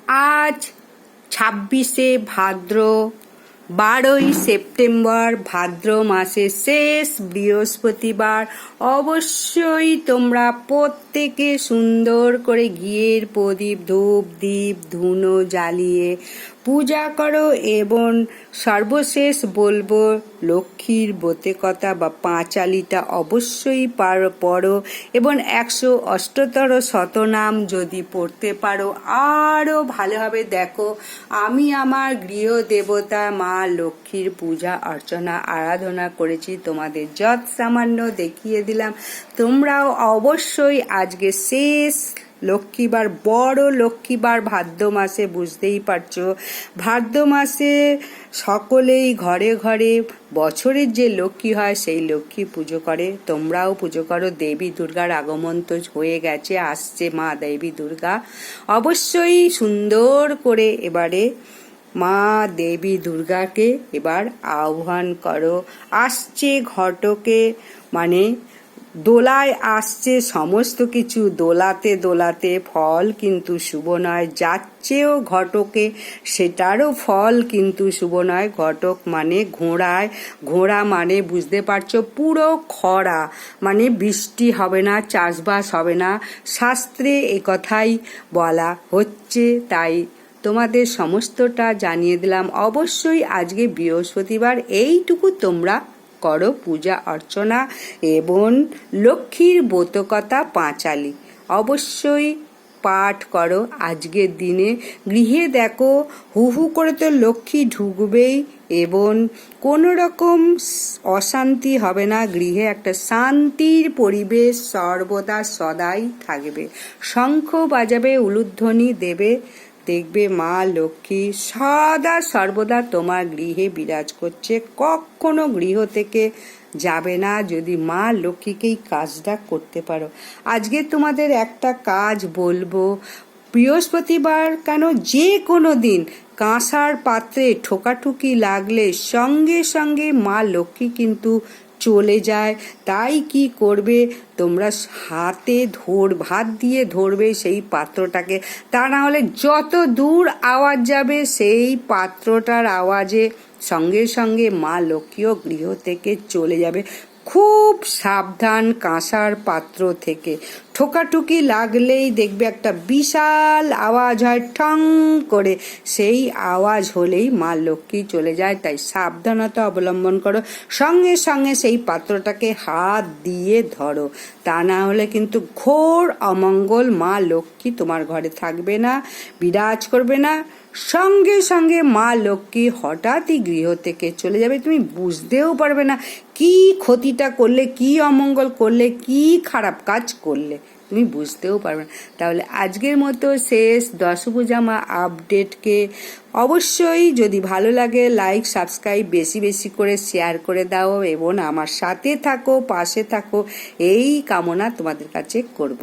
আজ 26শে ভাদ্র, 12ই সেপ্টেম্বর, ভাদ্র মাসের শেষ বৃহস্পতিবার। অবশ্যই তোমরা প্রত্যেকে সুন্দর করে ঘিয়ের প্রদীপ, ধূপ, দীপ, ধুনো জ্বালিয়ে পূজা করো। এবং সর্বশেষ বলবো, লক্ষ্মীর ব্রতে কথা বা পাঁচালিটা অবশ্যই পড়ো এবং 108 শতনাম যদি পড়তে পারো আরও ভালোভাবে। দেখো, আমি আমার গৃহ দেবতা মা লক্ষ্মীর পূজা অর্চনা আরাধনা করেছি, তোমাদের যৎ সামান্য দেখিয়ে দিলাম। তোমরাও অবশ্যই আজকে শেষ লক্ষ্মীবার, বড় লক্ষ্মীবার ভাদ্র মাসে, বুঝতেই পারছো ভাদ্র মাসে সকলেই ঘরে ঘরে বছরের যে লক্ষ্মী হয় সেই লক্ষ্মী পুজো করে। তোমরাও পুজো করো। দেবী দুর্গার আগমন তো হয়ে গেছে, আসছে মা দেবী দুর্গা। অবশ্যই সুন্দর করে এবারে মা দেবী দুর্গাকে এবার আহ্বান করো। আসছে ঘটকে, মানে দোলায় আসছে সমস্ত কিছু। দোলাতে দোলাতে ফল কিন্তু শুভ নয়, যাচ্ছেও ঘটকে, সেটারও ফল কিন্তু শুভ নয়। ঘটক মানে ঘোড়ায়, ঘোড়া মানে বুঝতে পারছো পুরো খরা, মানে বৃষ্টি হবে না, চাষবাস হবে না, শাস্ত্রে একথাই বলা হচ্ছে। তাই তোমাদের সমস্তটা জানিয়ে দিলাম। অবশ্যই আজকে বৃহস্পতিবার, এইটুকু তোমরা করো পূজা অর্চনা এবং লক্ষ্মীর ব্রতকথা পাঁচালি অবশ্যই পাঠ করো আজকের দিনে। গৃহে দেখো, হু হু করে তো লক্ষ্মী ঢুকবেই এবং কোনো রকম অশান্তি হবে না। গৃহে একটা শান্তির পরিবেশ সর্বদা সদাই থাকবে। শঙ্খ বাজাবে, উলুধ্বনি দেবে, দেখবে মা লক্ষ্মী সদা সর্বদা তোমার গৃহে বিরাজ করছে, কখনো গৃহ থেকে যাবে না যদি মা লক্ষ্মীকেই কাজটা করতে পারো। আজকে তোমাদের একটা কাজ বলবো, বৃহস্পতিবার কেন, যে কোনো দিন কাঁসার পাত্রে ঠোকাঠুকি লাগলে সঙ্গে সঙ্গে মা লক্ষ্মী কিন্তু চলে যায়। তাই কি করবে তোমরা, হাতে হাত দিয়ে ধরবে সেই পাত্রটাকে, তা না হলে যত দূর আওয়াজ যাবে সেই পাত্রটার আওয়াজে সঙ্গে সঙ্গে মা লক্ষ্মীও গৃহ থেকে চলে যাবে। খুব সাবধান কাঁসার পাত্র থেকে। ঠোকাঠুকি লাগলেই দেখবে একটা বিশাল আওয়াজ হয় ঠং করে, সেই আওয়াজ হলেই মা লক্ষ্মী চলে যায়। তাই সাবধানতা অবলম্বন করো, সঙ্গে সঙ্গে সেই পাত্রটাকে হাত দিয়ে ধরো, তা না হলে কিন্তু ঘোর অমঙ্গল, মা লক্ষ্মী তোমার ঘরে থাকবে না, বিরাজ করবে না। সঙ্গে সঙ্গে মা লক্ষ্মী হঠাৎই গৃহ থেকে চলে যাবে, তুমি বুঝতেও পারবে না কি ক্ষতিটা করলে, কি অমঙ্গল করলে, কি খারাপ কাজ করলে, তুমি বুঝতেও পারবে না। তাহলে আজকের মতো শেষ দশভুজা মা আপডেটকে অবশ্যই যদি ভালো লাগে লাইক সাবস্ক্রাইব বেশি বেশি করে শেয়ার করে দাও এবং আমার সাথে থাকো, পাশে থাকো, এই কামনা তোমাদের কাছে করব।